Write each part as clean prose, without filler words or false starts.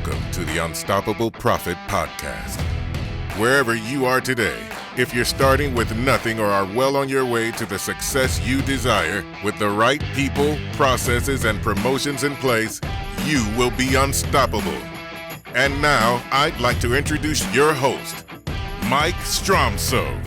Welcome to the Unstoppable Profit Podcast. Wherever you are today, if you're starting with nothing or are well on your way to the success you desire, with the right people, processes, and promotions in place, you will be unstoppable. And now, I'd like to introduce your host, Mike Stromsoe.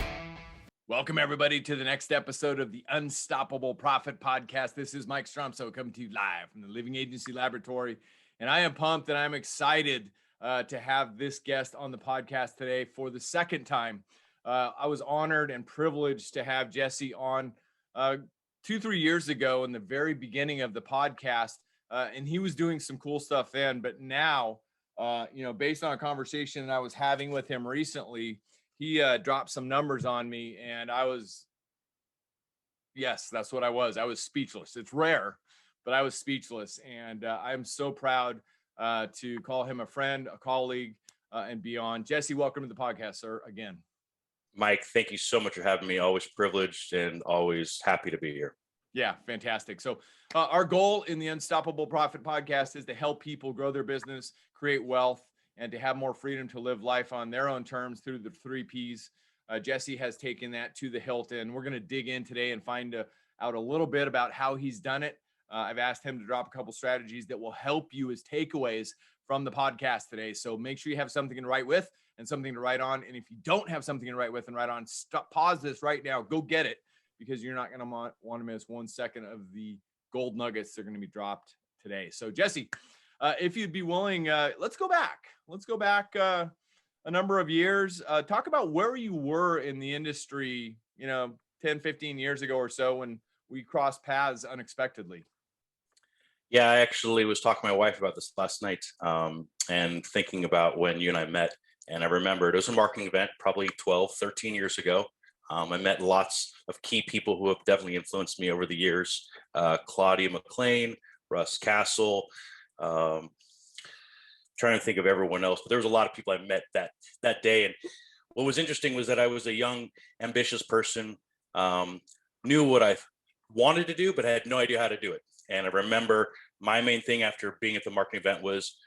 Welcome, everybody, to the next episode of the Unstoppable Profit Podcast. This is Mike Stromsoe coming to you live from the Living Agency Laboratory. And I am pumped and I'm excited to have this guest on the podcast today for the second time. I was honored and privileged to have Jesse on 2-3 years ago in the very beginning of the podcast. And he was doing some cool stuff then. But now, based on a conversation that I was having with him recently, he dropped some numbers on me and that's what I was. I was speechless. It's rare, but I was speechless. And I'm so proud to call him a friend, a colleague, and beyond. Jesse, welcome to the podcast, sir, again. Mike, thank you so much for having me. Always privileged and always happy to be here. Yeah, fantastic. So our goal in the Unstoppable Profit Podcast is to help people grow their business, create wealth, and to have more freedom to live life on their own terms through the 3 Ps. Jesse has taken that to the hilt, and we're going to dig in today and find out a little bit about how he's done it. I've asked him to drop a couple strategies that will help you as takeaways from the podcast today. So make sure you have something to write with and something to write on. And if you don't have something to write with and write on, pause this right now. Go get it, because you're not going to want to miss 1 second of the gold nuggets that are going to be dropped today. So Jesse, if you'd be willing, let's go back. Let's go back a number of years. Talk about where you were in the industry, 10, 15 years ago or so when we crossed paths unexpectedly. Yeah, I actually was talking to my wife about this last night and thinking about when you and I met. And I remembered it was a marketing event probably 12, 13 years ago. I met lots of key people who have definitely influenced me over the years. Claudia McLean, Russ Castle, trying to think of everyone else, but there was a lot of people I met that day. And what was interesting was that I was a young, ambitious person, knew what I wanted to do, but had no idea how to do it. And I remember my main thing after being at the marketing event was,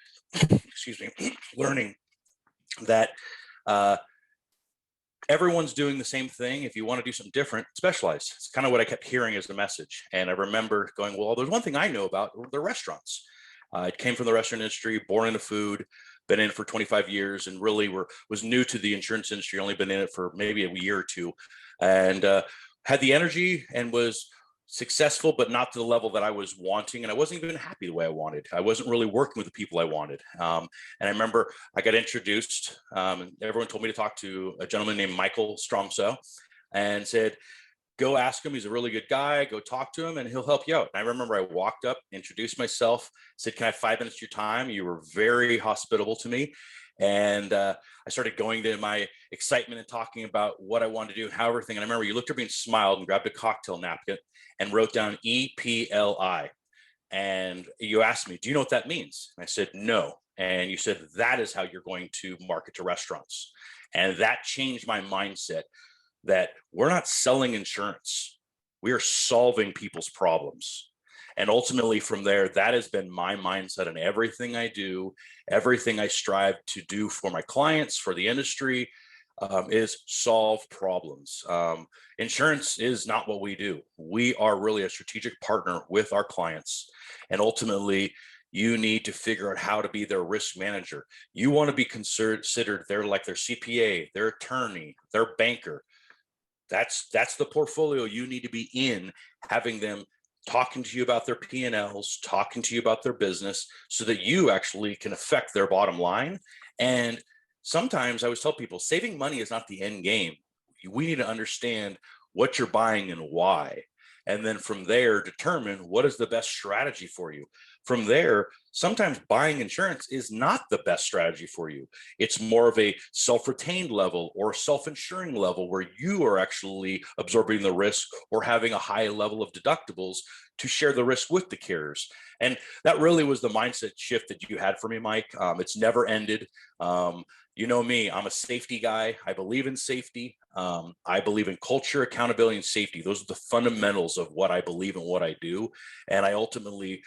learning that everyone's doing the same thing. If you want to do something different, specialize. It's kind of what I kept hearing as a message. And I remember going, well, there's one thing I know about, the restaurants. I came from the restaurant industry, born into food, been in it for 25 years, and really was new to the insurance industry, only been in it for maybe a year or two, and had the energy and was successful, but not to the level that I was wanting. And I wasn't even happy the way I wanted. I wasn't really working with the people I wanted. And I remember I got introduced, and everyone told me to talk to a gentleman named Michael Stromsoe and said, go ask him. He's a really good guy. Go talk to him and he'll help you out. And I remember I walked up, introduced myself, said, can I have 5 minutes of your time? You were very hospitable to me. And I started going to my excitement and talking about what I wanted to do and how everything. And I remember you looked at me and smiled and grabbed a cocktail napkin and wrote down EPLI. And you asked me, do you know what that means? And I said, no. And you said, that is how you're going to market to restaurants. And that changed my mindset that we're not selling insurance. We are solving people's problems. And ultimately from there, that has been my mindset in everything I do, everything I strive to do for my clients, for the industry, is solve problems. Insurance is not what we do. We are really a strategic partner with our clients. And ultimately, you need to figure out how to be their risk manager. You want to be considered their CPA, their attorney, their banker. That's the portfolio you need to be in, having them talking to you about their P&Ls, talking to you about their business so that you actually can affect their bottom line. And sometimes I always tell people, saving money is not the end game. We need to understand what you're buying and why. And then from there, determine what is the best strategy for you. From there, sometimes buying insurance is not the best strategy for you. It's more of a self-retained level or self-insuring level where you are actually absorbing the risk or having a high level of deductibles to share the risk with the carriers. And that really was the mindset shift that you had for me, Mike. It's never ended. You know me, I'm a safety guy. I believe in safety. I believe in culture, accountability, and safety. Those are the fundamentals of what I believe and what I do. And I ultimately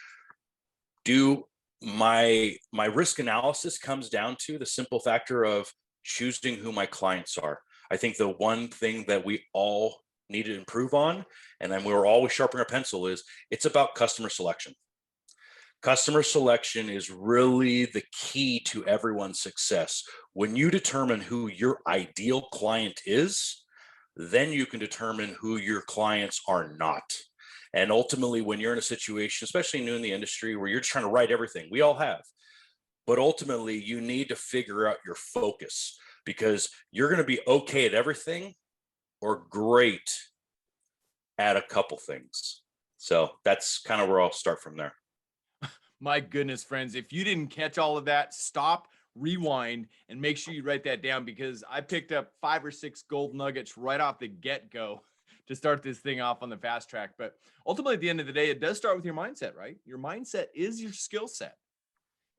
do my risk analysis comes down to the simple factor of choosing who my clients are. I think the one thing that we all need to improve on, and then we're always sharpening our pencil, is it's about customer selection. Customer selection is really the key to everyone's success. When you determine who your ideal client is, then you can determine who your clients are not. And ultimately, when you're in a situation, especially new in the industry, where you're just trying to write everything, we all have, but ultimately you need to figure out your focus, because you're going to be okay at everything or great at a couple things. So that's kind of where I'll start from there. My goodness, friends, if you didn't catch all of that, stop, rewind, and make sure you write that down, because I picked up 5 or 6 gold nuggets right off the get-go to start this thing off on the fast track. But ultimately, at the end of the day, it does start with your mindset, right? Your mindset is your skill set.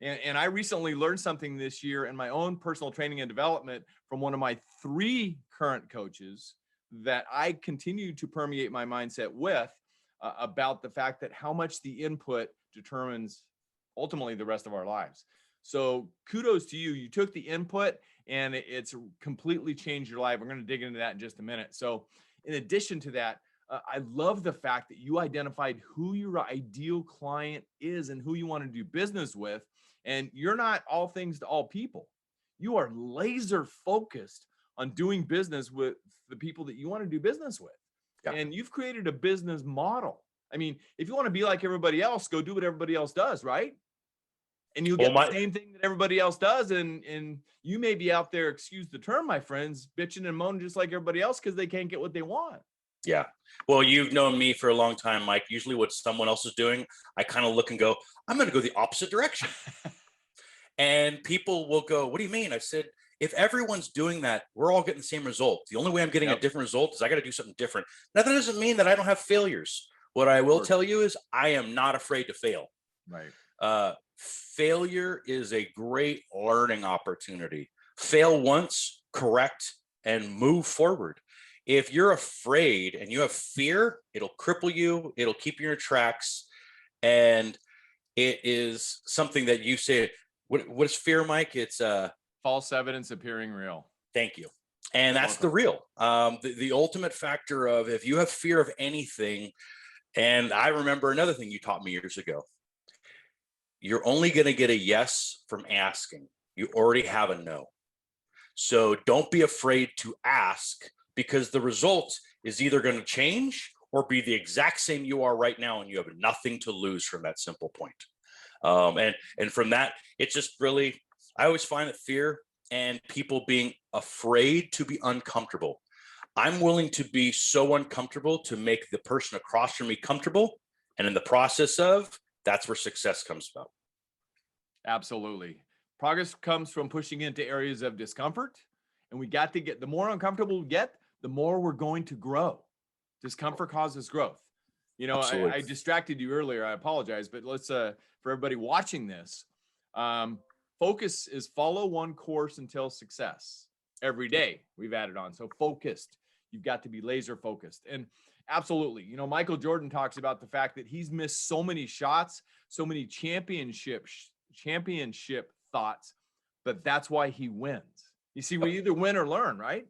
And I recently learned something this year in my own personal training and development from one of my 3 current coaches that I continue to permeate my mindset with, about the fact that how much the input determines ultimately the rest of our lives. So kudos to you. You took the input and it's completely changed your life. We're going to dig into that in just a minute. So in addition to that, I love the fact that you identified who your ideal client is and who you want to do business with. And you're not all things to all people. You are laser focused on doing business with the people that you want to do business with. Yeah. And you've created a business model. I mean, if you want to be like everybody else, go do what everybody else does, right? And you'll get the same thing that everybody else does. And you may be out there, excuse the term, my friends, bitching and moaning just like everybody else because they can't get what they want. Yeah. Well, you've known me for a long time, Mike. Usually what someone else is doing, I kind of look and go, I'm going to go the opposite direction. And people will go, what do you mean? I said, if everyone's doing that, we're all getting the same result. The only way I'm getting a different result is I got to do something different. Now, that doesn't mean that I don't have failures. What I will tell you is I am not afraid to fail. Right. Failure is a great learning opportunity. Fail once, correct, and move forward. If you're afraid and you have fear, it'll cripple you. It'll keep you in your tracks. And it is something that you say, what is fear, Mike? It's false evidence appearing real. Thank you. And that's the real. The ultimate factor of if you have fear of anything, and I remember another thing you taught me years ago, you're only going to get a yes from asking. You already have a no. So don't be afraid to ask, because the result is either going to change or be the exact same you are right now, and you have nothing to lose from that simple point. And from that, it's just really, I always find that fear and people being afraid to be uncomfortable. I'm willing to be so uncomfortable to make the person across from me comfortable. And in the process of, that's where success comes about. Absolutely. Progress comes from pushing into areas of discomfort. And we got to get, the more uncomfortable we get, the more we're going to grow. Discomfort causes growth. You know, I distracted you earlier. I apologize, but let's, for everybody watching this, focus is follow one course until success every day. We've added on. So focused, you've got to be laser focused. And absolutely, you know, Michael Jordan talks about the fact that he's missed so many shots, so many championship thoughts, but that's why he wins. You see, we either win or learn, right?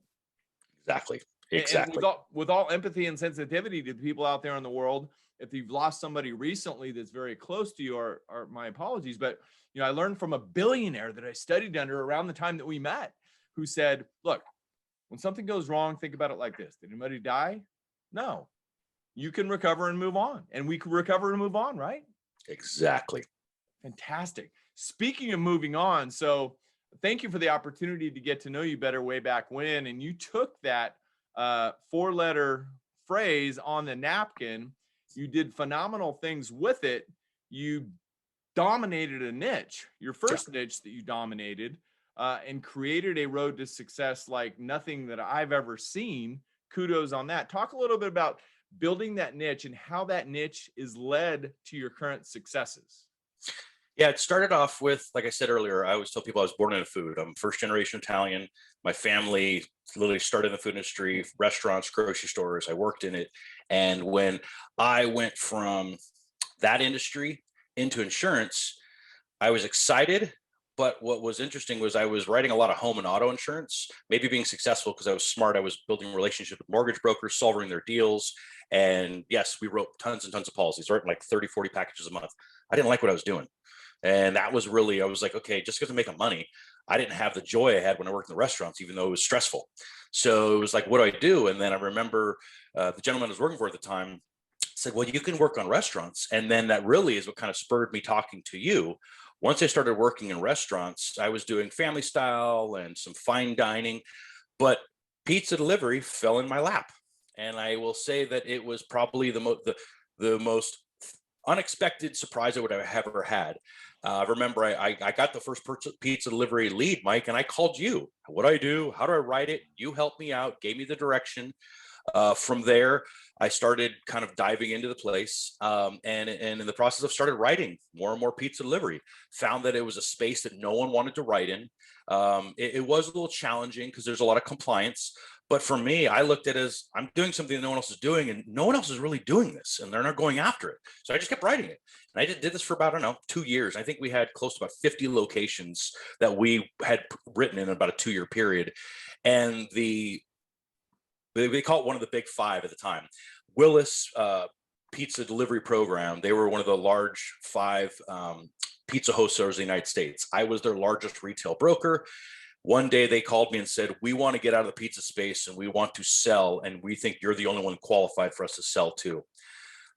Exactly. And with all empathy and sensitivity to the people out there in the world, if you've lost somebody recently that's very close to you, or my apologies, but you know, I learned from a billionaire that I studied under around the time that we met, who said, look, when something goes wrong, think about it like this. Did anybody die? No. You can recover and move on, and we can recover and move on, right? Exactly. Fantastic. Speaking of moving on, so thank you for the opportunity to get to know you better way back when, and you took that 4-letter phrase on the napkin. You did phenomenal things with it. You dominated a niche, your first niche that you dominated, and created a road to success like nothing that I've ever seen. Kudos on that. Talk a little bit about building that niche and how that niche is led to your current successes. Yeah, it started off with, like I said earlier, I always tell people I was born into food. I'm first generation Italian. My family literally started in the food industry, restaurants, grocery stores. I worked in it. And when I went from that industry into insurance, I was excited, but what was interesting was I was writing a lot of home and auto insurance, maybe being successful because I was smart. I was building relationships with mortgage brokers, solving their deals. And yes, we wrote tons and tons of policies, right? Like 30, 40 packages a month. I didn't like what I was doing. And that was really, I was like, okay, just because I'm making money, I didn't have the joy I had when I worked in the restaurants, even though it was stressful. So it was like, what do I do? And then I remember the gentleman I was working for at the time said, well, you can work on restaurants. And then that really is what kind of spurred me talking to you. Once I started working in restaurants, I was doing family style and some fine dining, but pizza delivery fell in my lap. And I will say that it was probably the most unexpected surprise I would have ever had. I remember I got the first pizza delivery lead, Mike, and I called you. What do I do? How do I write it? You helped me out, gave me the direction. From there, I started kind of diving into the place, and in the process of started writing more and more pizza delivery. Found that it was a space that no one wanted to write in. It was a little challenging because there's a lot of compliance. But for me, I looked at it as I'm doing something that no one else is doing, and no one else is really doing this, and they're not going after it. So I just kept writing it, and I did this for about, I don't know, 2 years. I think we had close to about 50 locations that we had written in about a 2-year period, and they call it one of the big five at the time. Willis Pizza Delivery Program. They were one of the large 5 pizza wholesalers in the United States. I was their largest retail broker. One day they called me and said, we want to get out of the pizza space and we want to sell, and we think you're the only one qualified for us to sell to.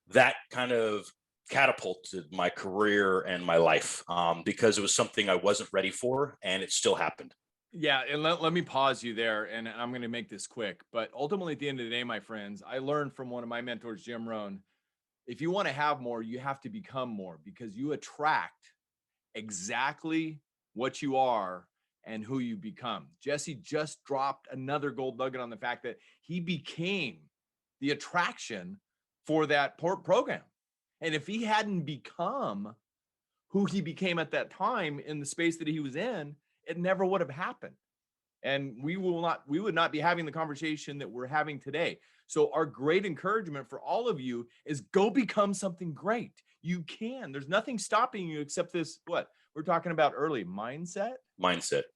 That kind of catapulted my career and my life because it was something I wasn't ready for, and it still happened. Yeah, and let me pause you there, and I'm going to make this quick. But ultimately, at the end of the day, my friends, I learned from one of my mentors, Jim Rohn, if you want to have more, you have to become more, because you attract exactly what you are and who you become. Jesse just dropped another gold nugget on the fact that he became the attraction for that program. And if he hadn't become who he became at that time in the space that he was in, it never would have happened. And we would not be having the conversation that we're having today. So our great encouragement for all of you is go become something great. You can. There's nothing stopping you except this, what we're talking about early, mindset.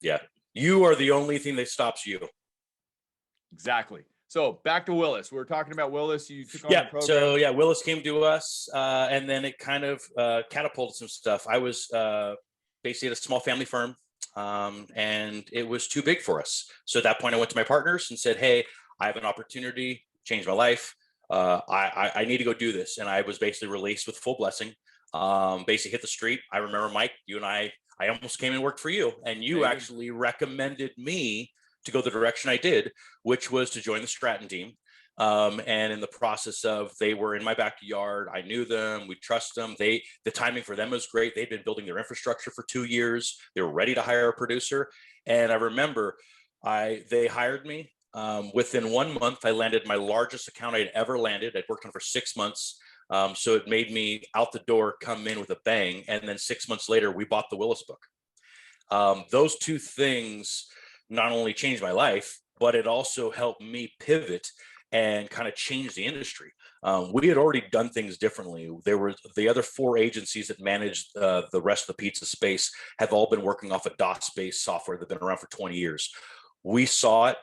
Yeah. You are the only thing that stops you. Exactly. So back to Willis. We were talking about Willis. You took on the program. So yeah, Willis came to us, and then it kind of catapulted some stuff. I was basically at a small family firm, and it was too big for us. So at that point, I went to my partners and said, "Hey, I have an opportunity, change my life. I need to go do this." And I was basically released with full blessing. Basically hit the street. I remember, Mike, you and I almost came and worked for you, and you actually recommended me to go the direction I did, which was to join the Stratton team. And in the process of, they were in my backyard. I knew them. We trust them. The timing for them was great. They'd been building their infrastructure for 2 years. They were ready to hire a producer. And I remember they hired me. Within 1 month, I landed my largest account I'd ever landed. I'd worked on it for 6 months. So it made me out the door, come in with a bang. And then 6 months later, we bought the Willis book. Those two things not only changed my life, but it also helped me pivot and kind of change the industry. We had already done things differently. There were the other 4 agencies that managed the rest of the pizza space have all been working off of DOS-based software that's been around for 20 years. We saw it,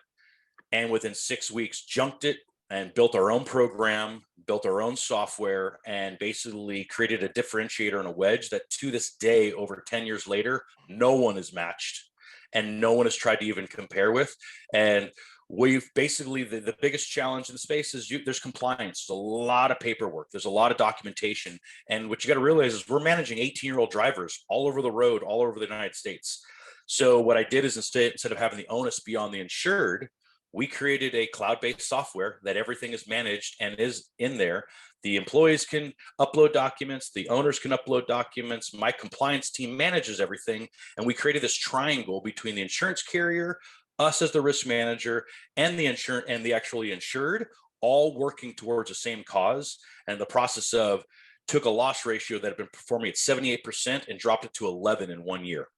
and within 6 weeks, junked it and built our own program, built our own software, and basically created a differentiator and a wedge that to this day, over 10 years later, no one is matched and no one has tried to even compare with. And we've basically, the biggest challenge in the space is there's compliance. There's a lot of paperwork. There's a lot of documentation. And what you got to realize is we're managing 18-year-old drivers all over the road, all over the United States. So what I did is instead of having the onus be on the insured, we created a cloud-based software that everything is managed and is in there. The employees can upload documents, the owners can upload documents, my compliance team manages everything. And we created this triangle between the insurance carrier, us as the risk manager, and the insurance and the actually insured, all working towards the same cause. And the process of took a loss ratio that had been performing at 78% and dropped it to 11 in 1 year.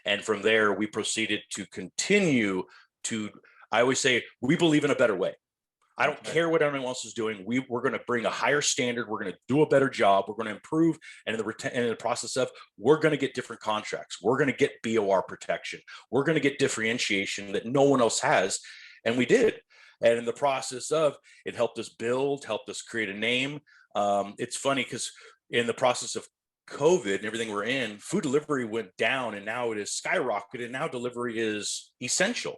And from there, we proceeded to continue to, I always say, we believe in a better way. I don't care what anyone else is doing. We're going to bring a higher standard. We're going to do a better job. We're going to improve. And in the process of, we're going to get different contracts. We're going to get BOR protection. We're going to get differentiation that no one else has. And we did. And in the process of, it helped us build, helped us create a name. It's funny because in the process of COVID and everything we're in, food delivery went down and now it is skyrocketed. Now delivery is essential.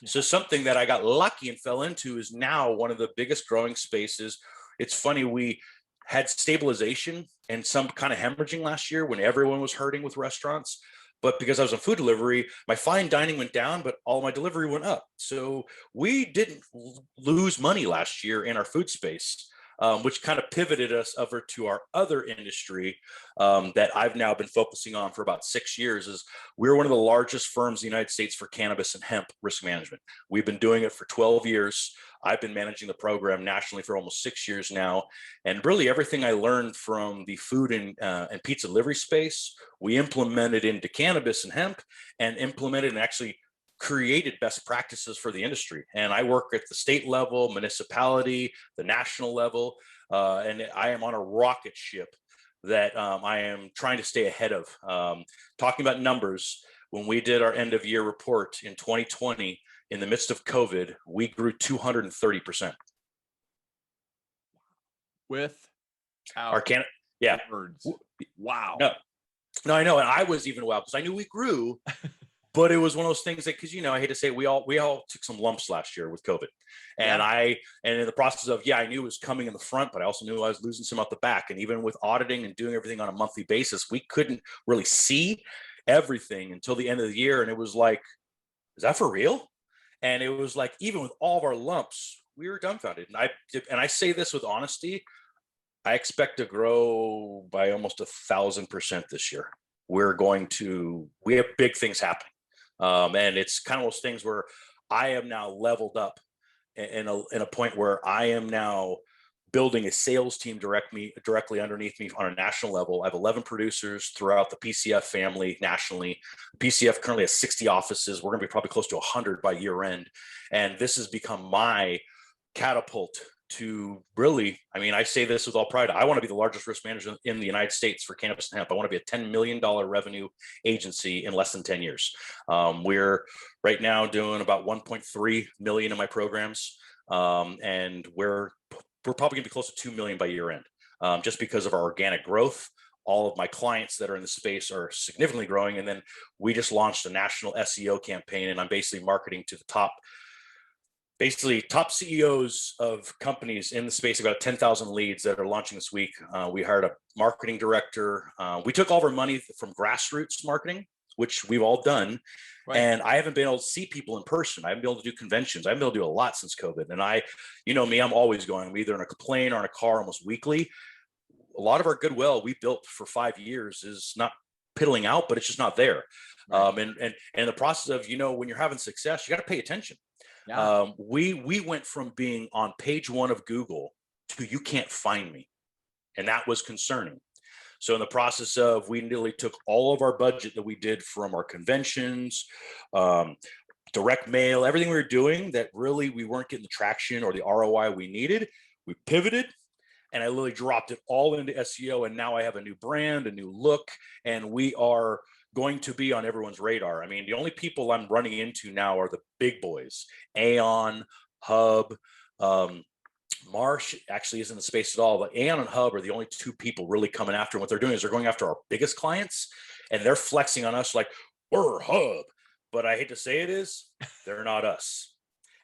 So something that I got lucky and fell into is now one of the biggest growing spaces. It's funny, we had stabilization and some kind of hemorrhaging last year when everyone was hurting with restaurants. But because I was on food delivery, my fine dining went down, but all my delivery went up. So we didn't lose money last year in our food space. Which kind of pivoted us over to our other industry that I've now been focusing on for about 6 years. Is we're one of the largest firms in the United States for cannabis and hemp risk management. We've been doing it for 12 years. I've been managing the program nationally for almost 6 years now. And really everything I learned from the food and pizza delivery space, we implemented into cannabis and hemp and implemented and actually created best practices for the industry. And I work at the state level, municipality, the national level, and I am on a rocket ship that I am trying to stay ahead of. Talking about numbers, when we did our end of year report in 2020, in the midst of COVID, we grew 230%. With our words. Wow. No, I know. And I was even wild because I knew we grew. But it was one of those things that, because, I hate to say, we all took some lumps last year with COVID. And and in the process of, I knew it was coming in the front, but I also knew I was losing some out the back. And even with auditing and doing everything on a monthly basis, we couldn't really see everything until the end of the year. And it was like, is that for real? And it was like, even with all of our lumps, we were dumbfounded. And I say this with honesty, I expect to grow by almost 1,000% this year. We have big things happening. And it's kind of those things where I am now leveled up in a point where I am now building a sales team directly underneath me on a national level. I have 11 producers throughout the PCF family nationally. PCF currently has 60 offices. We're going to be probably close to 100 by year end. And this has become my catapult to really, I say this with all pride, I want to be the largest risk manager in the United States for cannabis and hemp. I want to be a $10 million revenue agency in less than 10 years. We're right now doing about 1.3 million in my programs. And we're probably going to be close to 2 million by year end, just because of our organic growth. All of my clients that are in the space are significantly growing. And then we just launched a national SEO campaign, and I'm basically marketing to the top CEOs of companies in the space. About 10,000 leads that are launching this week. We hired a marketing director. We took all of our money from grassroots marketing, which we've all done. Right. And I haven't been able to see people in person. I haven't been able to do conventions. I haven't been able to do a lot since COVID. And me, I'm always going. I'm either in a plane or in a car almost weekly. A lot of our goodwill we built for 5 years is not piddling out, but it's just not there. Right. And the process of, when you're having success, you got to pay attention. Yeah. We went from being on page 1 of Google to you can't find me. And that was concerning. So in the process of, we nearly took all of our budget that we did from our conventions, direct mail, everything we were doing that really we weren't getting the traction or the ROI we needed. We pivoted, and I literally dropped it all into SEO. And now I have a new brand, a new look, and we are going to be on everyone's radar. The only people I'm running into now are the big boys. Aon, Hub, Marsh actually isn't in the space at all, but Aon and Hub are the only 2 people really coming after. And what they're doing is they're going after our biggest clients, and they're flexing on us like, we're Hub. But I hate to say it is, they're not us.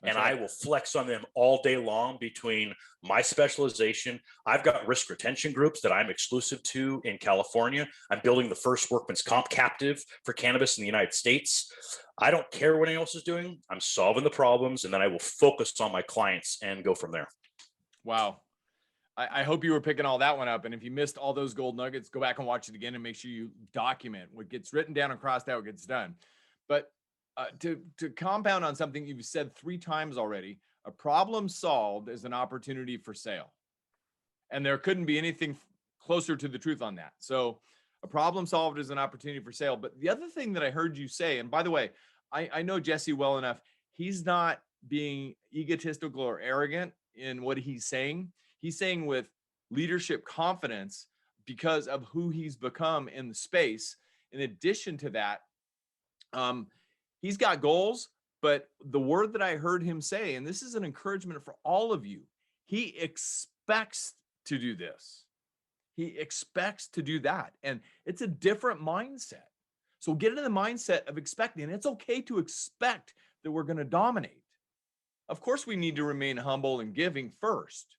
And right. I will flex on them all day long between my specialization. I've got risk retention groups that I'm exclusive to in California. I'm building the first workman's comp captive for cannabis in the United States. I don't care what anyone else is doing. I'm solving the problems, and then I will focus on my clients and go from there. Wow. I hope you were picking all that one up. And if you missed all those gold nuggets, go back and watch it again and make sure you document what gets written down and crossed out gets done. But to compound on something you've said 3 times already, a problem solved is an opportunity for sale. And there couldn't be anything closer to the truth on that. So a problem solved is an opportunity for sale. But the other thing that I heard you say, and by the way, I know Jesse well enough, he's not being egotistical or arrogant in what he's saying. He's saying with leadership confidence because of who he's become in the space. In addition to that, he's got goals, but the word that I heard him say, and this is an encouragement for all of you, he expects to do this. He expects to do that. And it's a different mindset. So get into the mindset of expecting. And it's okay to expect that we're going to dominate. Of course, we need to remain humble and giving first.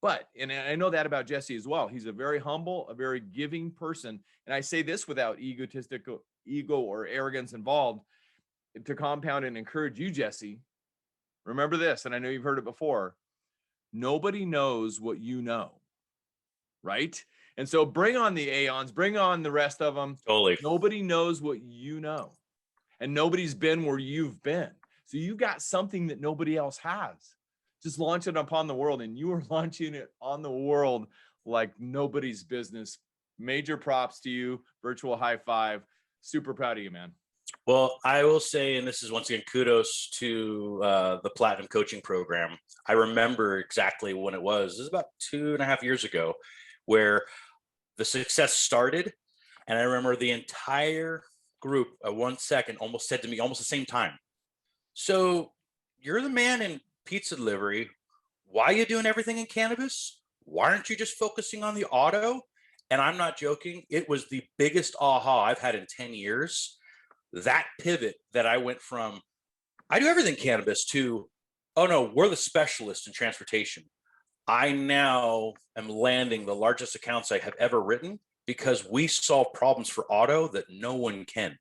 But, and I know that about Jesse as well. He's a very humble, a very giving person. And I say this without egotistical ego or arrogance involved. To compound and encourage you, Jesse, remember this, and I know you've heard it before. Nobody knows what you know, right? And so bring on the Aeons, bring on the rest of them. Totally. Nobody knows what you know, and nobody's been where you've been. So you've got something that nobody else has. Just launch it upon the world, and you are launching it on the world like nobody's business. Major props to you. Virtual high five. Super proud of you, man. Well, I will say, and this is once again kudos to the Platinum Coaching Program. I remember exactly when it was. It was about 2.5 years ago, where the success started, and I remember the entire group at 1 second almost said to me, almost the same time, "So you're the man in pizza delivery. Why are you doing everything in cannabis? Why aren't you just focusing on the auto?" And I'm not joking. It was the biggest aha I've had in 10 years. That pivot that I went from, I do everything cannabis, to, oh no, we're the specialist in transportation. I now am landing the largest accounts I have ever written because we solve problems for auto that no one can.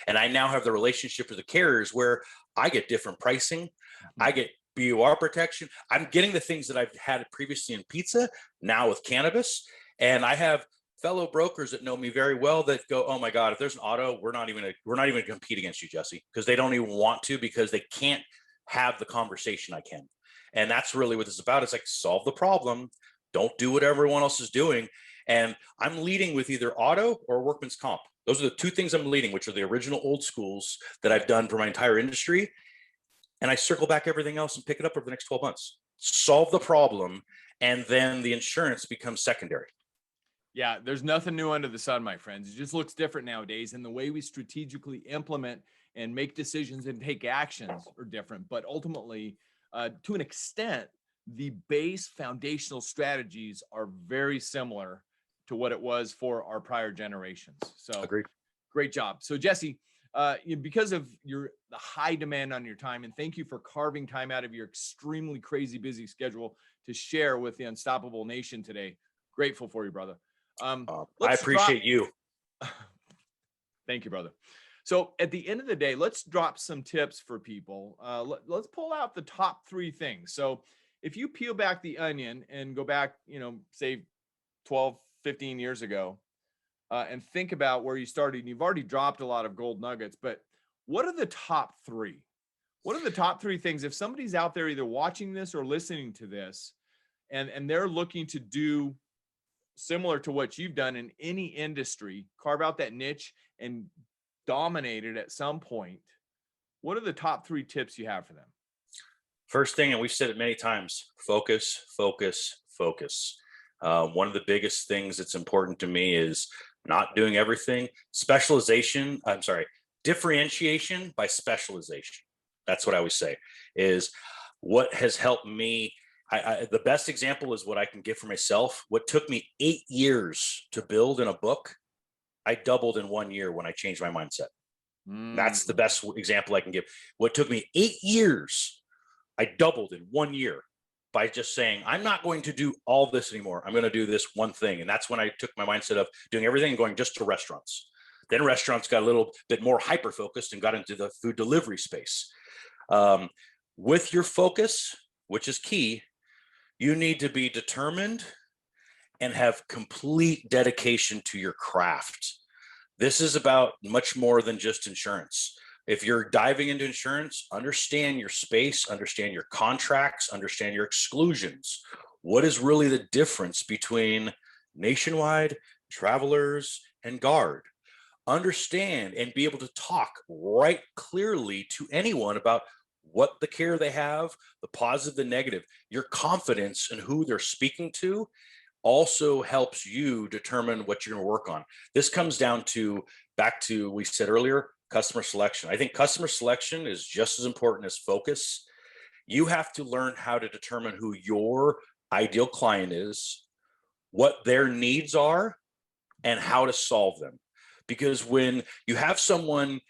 And I now have the relationship with the carriers where I get different pricing. I get BUR protection. I'm getting the things that I've had previously in pizza, now with cannabis. And I have fellow brokers that know me very well that go, "Oh my God, if there's an auto, we're not even gonna compete against you, Jesse," because they don't even want to, because they can't have the conversation I can. And that's really what it's about. It's like, solve the problem. Don't do what everyone else is doing. And I'm leading with either auto or workman's comp. Those are the two things I'm leading, which are the original old schools that I've done for my entire industry. And I circle back everything else and pick it up over the next 12 months. Solve the problem, and then the insurance becomes secondary. Yeah, there's nothing new under the sun, my friends. It just looks different nowadays. And the way we strategically implement and make decisions and take actions are different. But ultimately, to an extent, the base foundational strategies are very similar to what it was for our prior generations. So Agreed. Great job. So Jesse, because of the high demand on your time, and thank you for carving time out of your extremely crazy busy schedule to share with the Unstoppable Nation today. Grateful for you, brother. I appreciate you. Thank you, brother. So at the end of the day, let's drop some tips for people. Let's pull out the top 3 things. So if you peel back the onion and go back, say 12, 15 years ago, and think about where you started, and you've already dropped a lot of gold nuggets, but what are the top 3? What are the top 3 things? If somebody's out there either watching this or listening to this, and they're looking to do similar to what you've done in any industry, carve out that niche and dominate it at some point, what are the top 3 tips you have for them? First thing, and we've said it many times, focus, focus, focus. One of the biggest things that's important to me is not doing everything. Differentiation by specialization. That's what I always say, is what has helped me. The best example is what I can give for myself. What took me 8 years to build in a book, I doubled in 1 year when I changed my mindset. That's the best example I can give. What took me 8 years, I doubled in 1 year by just saying, I'm not going to do all this anymore. I'm going to do this one thing. And that's when I took my mindset of doing everything and going just to restaurants. Then restaurants got a little bit more hyper-focused and got into the food delivery space. With your focus, which is key, you need to be determined and have complete dedication to your craft. This is about much more than just insurance. If you're diving into insurance, understand your space, understand your contracts, understand your exclusions. What is really the difference between Nationwide, Travelers, and Guard? Understand and be able to talk right clearly to anyone about what the care they have, the positive, the negative, your confidence in who they're speaking to also helps you determine what you're going to work on. This comes down to, back to we said earlier, customer selection. I think customer selection is just as important as focus. You have to learn how to determine who your ideal client is, what their needs are, and how to solve them. Because when you have someone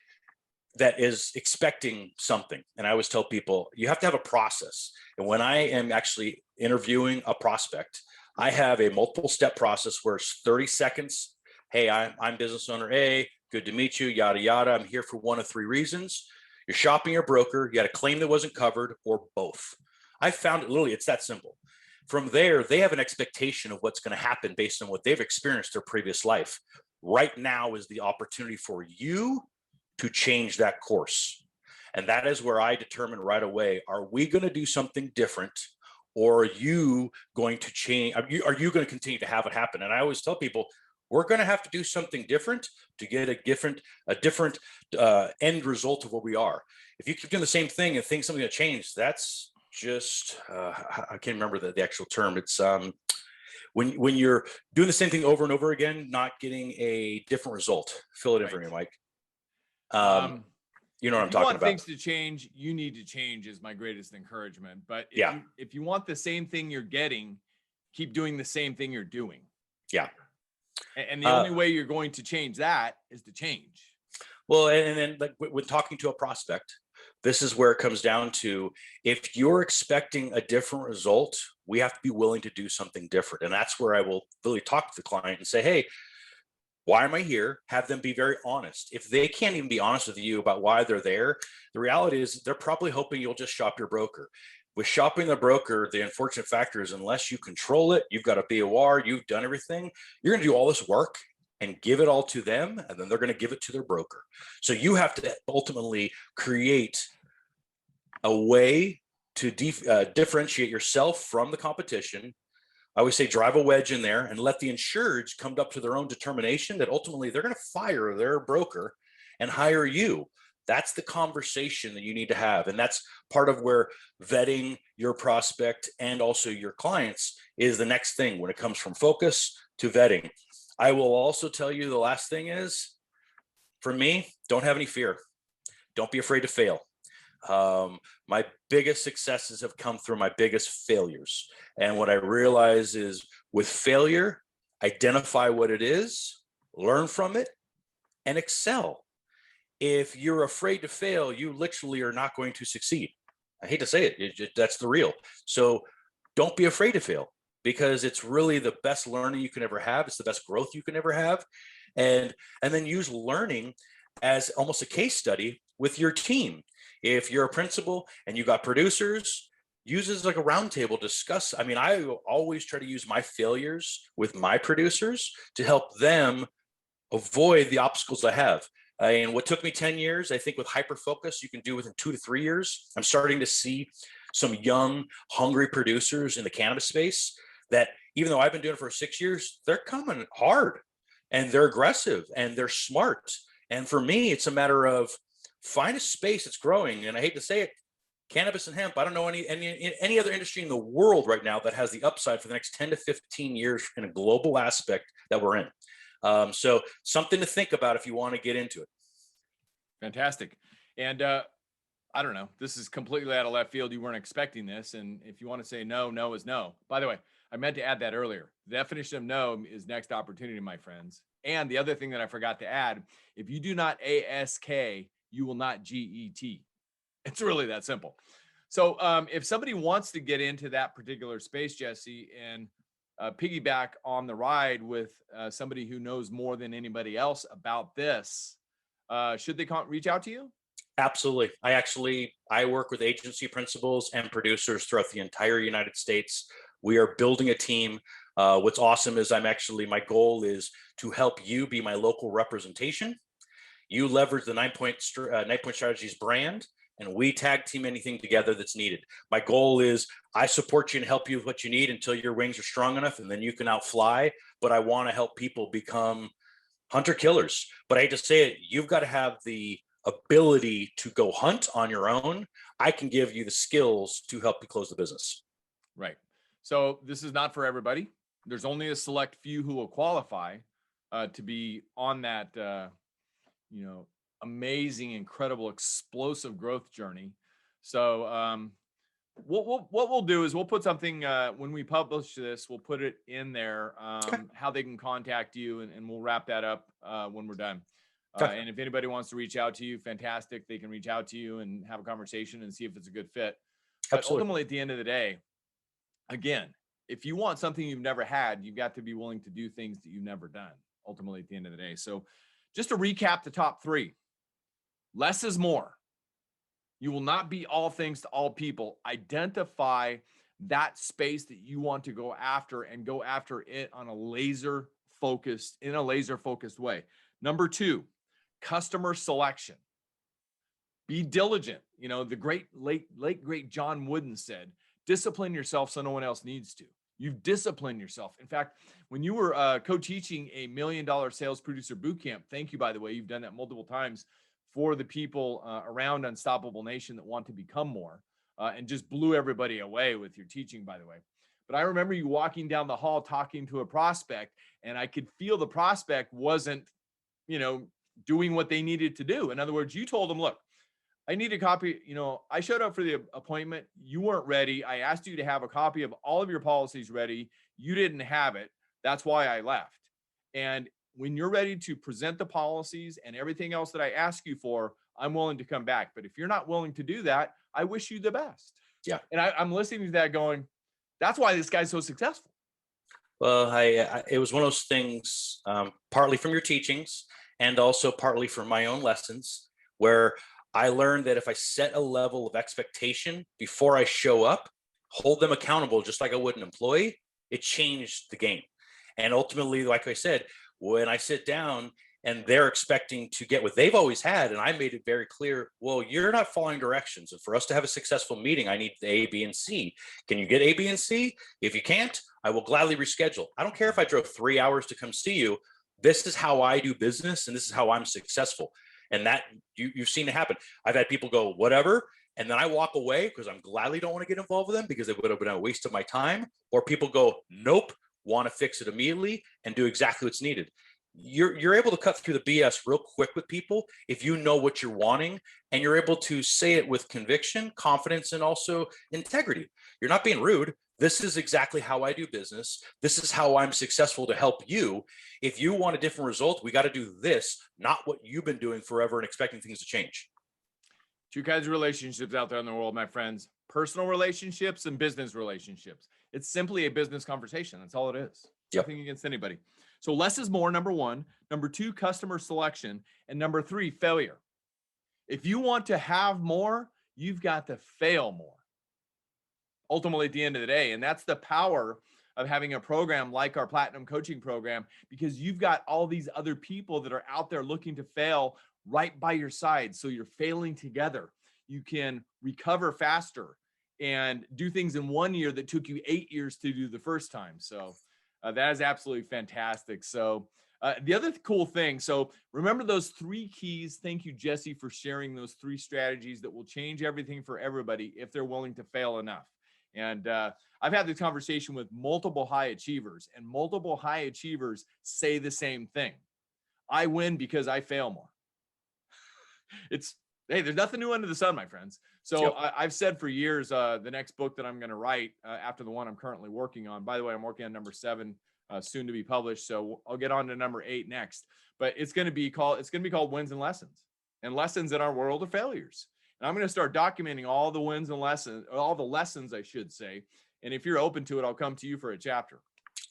that is expecting something, and I always tell people, you have to have a process. And when I am actually interviewing a prospect, I have a multiple step process where it's 30 seconds. Hey, I'm business owner A, good to meet you, yada, yada. I'm here for one of three reasons. You're shopping your broker, you got a claim that wasn't covered, or both. I found it literally, it's that simple. From there, they have an expectation of what's going to happen based on what they've experienced their previous life. Right now is the opportunity for you to change that course. And that is where I determine right away, are we going to do something different? Or are you going to change? Are you going to continue to have it happen? And I always tell people, we're going to have to do something different to get a different end result of where we are. If you keep doing the same thing and think something will change, that's just I can't remember the actual term. It's when you're doing the same thing over and over again, not getting a different result. Fill it in for me, Mike. You know what I'm talking about. If you want things to change, you need to change is my greatest encouragement. But if you want the same thing you're getting, keep doing the same thing you're doing. Yeah. And the only way you're going to change that is to change. Well, and then like when talking to a prospect, this is where it comes down to, if you're expecting a different result, we have to be willing to do something different. And that's where I will really talk to the client and say, hey, why am I here? Have them be very honest. If they can't even be honest with you about why they're there, the reality is they're probably hoping you'll just shop your broker. With shopping the broker, the unfortunate factor is unless you control it, you've got a BOR, you've done everything, you're going to do all this work and give it all to them, and then they're going to give it to their broker. So you have to ultimately create a way to differentiate yourself from the competition. I always say drive a wedge in there and let the insureds come up to their own determination that ultimately they're going to fire their broker and hire you. That's the conversation that you need to have. And that's part of where vetting your prospect and also your clients is the next thing when it comes from focus to vetting. I will also tell you the last thing is, for me, don't have any fear. Don't be afraid to fail. My biggest successes have come through my biggest failures. And what I realize is with failure, identify what it is, learn from it, and excel. If you're afraid to fail, you literally are not going to succeed. I hate to say it, that's the real. So don't be afraid to fail, because it's really the best learning you can ever have. It's the best growth you can ever have. And then use learning as almost a case study with your team. If you're a principal and you got producers, use it as like a roundtable discuss. I mean, I always try to use my failures with my producers to help them avoid the obstacles I have. And what took me 10 years, I think with hyper focus, you can do within 2 to 3 years. I'm starting to see some young, hungry producers in the cannabis space that, even though I've been doing it for 6 years, they're coming hard and they're aggressive and they're smart. And for me, it's a matter of find a space that's growing. And I hate to say it, cannabis and hemp, I don't know any other industry in the world right now that has the upside for the next 10 to 15 years in a global aspect that we're in. So something to think about if you want to get into it. Fantastic. And I don't know, this is completely out of left field. You weren't expecting this. And if you want to say no, no is no. By the way, I meant to add that earlier. The definition of no is next opportunity, my friends. And the other thing that I forgot to add, if you do not ASK, you will not GET. It's really that simple. So if somebody wants to get into that particular space, Jesse, and piggyback on the ride with somebody who knows more than anybody else about this, should they reach out to you? Absolutely. I work with agency principals and producers throughout the entire United States. We are building a team. What's awesome is my goal is to help you be my local representation. You leverage the 9-Point Strategies brand, and we tag team anything together that's needed. My goal is I support you and help you with what you need until your wings are strong enough, and then you can outfly. But I want to help people become hunter killers. But I hate to say it, you've got to have the ability to go hunt on your own. I can give you the skills to help you close the business. Right. So this is not for everybody. There's only a select few who will qualify to be on that, amazing, incredible, explosive growth journey. So what we'll do is we'll put something when we publish this, we'll put it in there, how they can contact you, and we'll wrap that up when we're done. And if anybody wants to reach out to you, fantastic. They can reach out to you and have a conversation and see if it's a good fit. But ultimately, at the end of the day, again, if you want something you've never had, you've got to be willing to do things that you've never done, ultimately, at the end of the day. So just to recap the top three, less is more. You will not be all things to all people. Identify that space that you want to go after and go after it on a laser focused way. Number two, customer selection. Be diligent. The late great John Wooden said, discipline yourself so no one else needs to. You've disciplined yourself. In fact, when you were co-teaching a $1 million sales producer bootcamp, thank you, by the way, you've done that multiple times for the people around Unstoppable Nation that want to become more, and just blew everybody away with your teaching, by the way. But I remember you walking down the hall talking to a prospect, and I could feel the prospect wasn't, doing what they needed to do. In other words, you told them, look, I need a copy. I showed up for the appointment. You weren't ready. I asked you to have a copy of all of your policies ready. You didn't have it. That's why I left. And when you're ready to present the policies and everything else that I ask you for, I'm willing to come back. But if you're not willing to do that, I wish you the best. Yeah. And I'm listening to that going, that's why this guy's so successful. Well, it was one of those things, partly from your teachings and also partly from my own lessons, where I learned that if I set a level of expectation before I show up, hold them accountable just like I would an employee, it changed the game. And ultimately, like I said, when I sit down and they're expecting to get what they've always had, and I made it very clear, well, you're not following directions. And for us to have a successful meeting, I need the A, B, and C. Can you get A, B, and C? If you can't, I will gladly reschedule. I don't care if I drove 3 hours to come see you. This is how I do business, and this is how I'm successful. And that you've seen it happen. I've had people go, whatever. And then I walk away because I'm gladly don't want to get involved with them because it would have been a waste of my time. Or people go, nope, want to fix it immediately and do exactly what's needed. You're able to cut through the BS real quick with people if you know what you're wanting and you're able to say it with conviction, confidence, and also integrity. You're not being rude. This is exactly how I do business. This is how I'm successful to help you. If you want a different result, we got to do this, not what you've been doing forever and expecting things to change. Two kinds of relationships out there in the world, my friends: personal relationships and business relationships. It's simply a business conversation. That's all it is. Yep. Nothing against anybody. So less is more, number one. Number two, customer selection. And number three, failure. If you want to have more, you've got to fail more. Ultimately, at the end of the day, and that's the power of having a program like our Platinum Coaching Program, because you've got all these other people that are out there looking to fail right by your side. So you're failing together. You can recover faster and do things in 1 year that took you 8 years to do the first time. So that is absolutely fantastic. So the other cool thing, so remember those 3 keys. Thank you, Jesse, for sharing those 3 strategies that will change everything for everybody if they're willing to fail enough. And I've had this conversation with multiple high achievers, and multiple high achievers say the same thing. I win because I fail more. Hey, there's nothing new under the sun, my friends. So Yep. I've said for years, the next book that I'm going to write after the one I'm currently working on, by the way, I'm working on number 7 soon to be published. So I'll get on to number 8 next, but it's going to be called Wins and Lessons, and lessons in our world of failures. And I'm going to start documenting all the wins and lessons, all the lessons, I should say. And if you're open to it, I'll come to you for a chapter.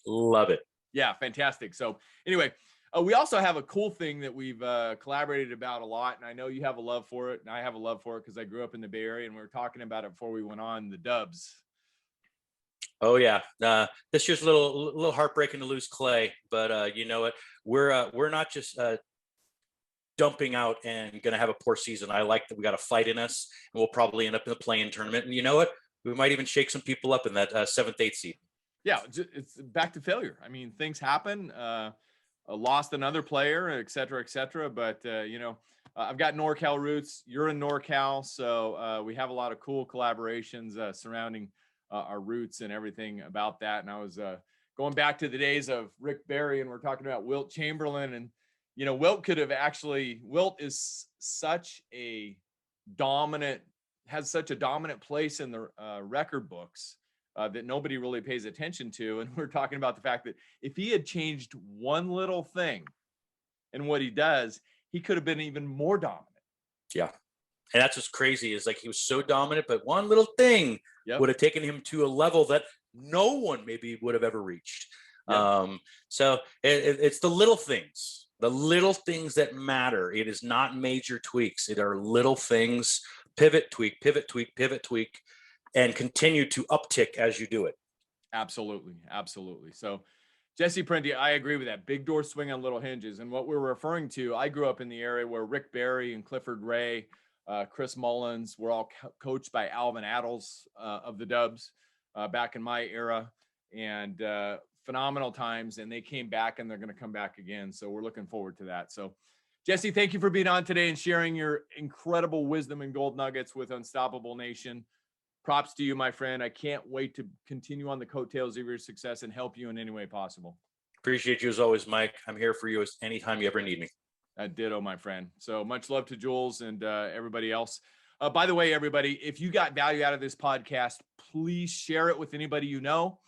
Love it. Yeah, fantastic. So anyway, we also have a cool thing that we've collaborated about a lot. And I know you have a love for it, and I have a love for it because I grew up in the Bay Area, and we were talking about it before we went on, the Dubs. Oh yeah, this year's a little heartbreaking to lose Clay, but you know what? We're not just dumping out and going to have a poor season. I like that we got a fight in us, and we'll probably end up in the play-in tournament. And you know what? We might even shake some people up in that 7th, 8th seed. Yeah, it's back to failure. I mean, things happen. Lost another player, et cetera, et cetera. But I've got NorCal roots. You're in NorCal. So we have a lot of cool collaborations surrounding our roots and everything about that. And I was going back to the days of Rick Barry, and we're talking about Wilt Chamberlain. And, Wilt is such a has such a dominant place in the record books that nobody really pays attention to. And we're talking about the fact that if he had changed one little thing in what he does, he could have been even more dominant. Yeah. And that's what's crazy is like he was so dominant, but one little thing would have taken him to a level that no one maybe would have ever reached. Yep. So it's the little things that matter. It is not major tweaks. It are little things, pivot, tweak, and continue to uptick as you do it. Absolutely. So Jesse Parenti, I agree with that. Big doors swing on little hinges. And what we're referring to, I grew up in the area where Rick Barry and Clifford Ray, Chris Mullins were all coached by Alvin Adels of the Dubs back in my era, and phenomenal times. And they came back, and they're going to come back again. So we're looking forward to that. So Jesse, thank you for being on today and sharing your incredible wisdom and gold nuggets with Unstoppable Nation. Props to you, my friend. I can't wait to continue on the coattails of your success and help you in any way possible. Appreciate you as always, Mike. I'm here for you anytime you ever need me. Ditto, my friend. So much love to Jules and everybody else. By the way, everybody, if you got value out of this podcast, please share it with anybody you know.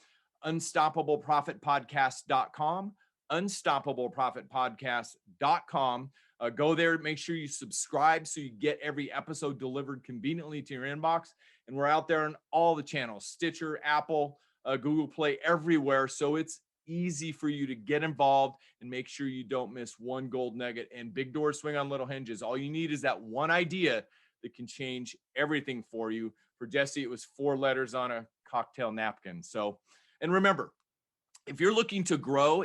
UnstoppableProfitPodcast.com. UnstoppableProfitPodcast.com. Go there. Make sure you subscribe so you get every episode delivered conveniently to your inbox. And we're out there on all the channels, Stitcher, Apple, Google Play, everywhere. So it's easy for you to get involved and make sure you don't miss one gold nugget. And big doors swing on little hinges. All you need is that one idea that can change everything for you. For Jesse, it was 4 letters on a cocktail napkin. So, and remember, if you're looking to grow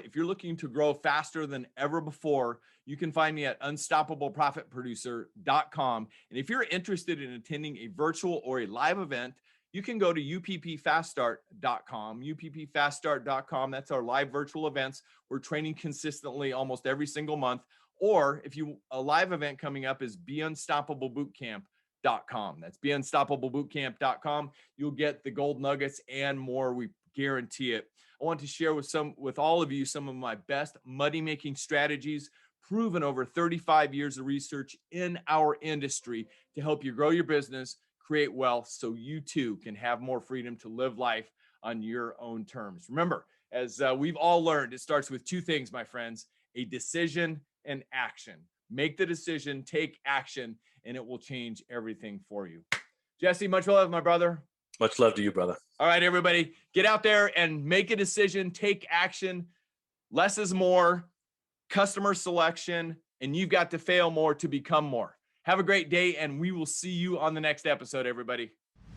faster than ever before, you can find me at unstoppableprofitproducer.com. And if you're interested in attending a virtual or a live event, you can go to uppfaststart.com, uppfaststart.com. That's our live virtual events. We're training consistently almost every single month. Or if a live event coming up is beunstoppablebootcamp.com. That's beunstoppablebootcamp.com. You'll get the gold nuggets and more. We guarantee it. I want to share with all of you some of my best money-making strategies, proven over 35 years of research in our industry to help you grow your business, create wealth, so you too can have more freedom to live life on your own terms. Remember, as we've all learned, it starts with 2 things, my friends: a decision and action. Make the decision, take action, and it will change everything for you. Jesse, much love, my brother. Much love to you, brother. All right, everybody, get out there and make a decision, take action. Less is more, customer selection, and you've got to fail more to become more. Have a great day, and we will see you on the next episode, everybody.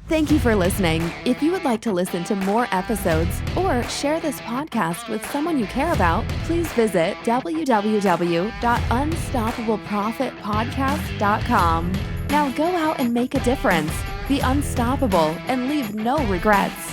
Thank you for listening. If you would like to listen to more episodes or share this podcast with someone you care about, please visit www.unstoppableprofitpodcast.com. Now go out and make a difference. Be unstoppable and leave no regrets.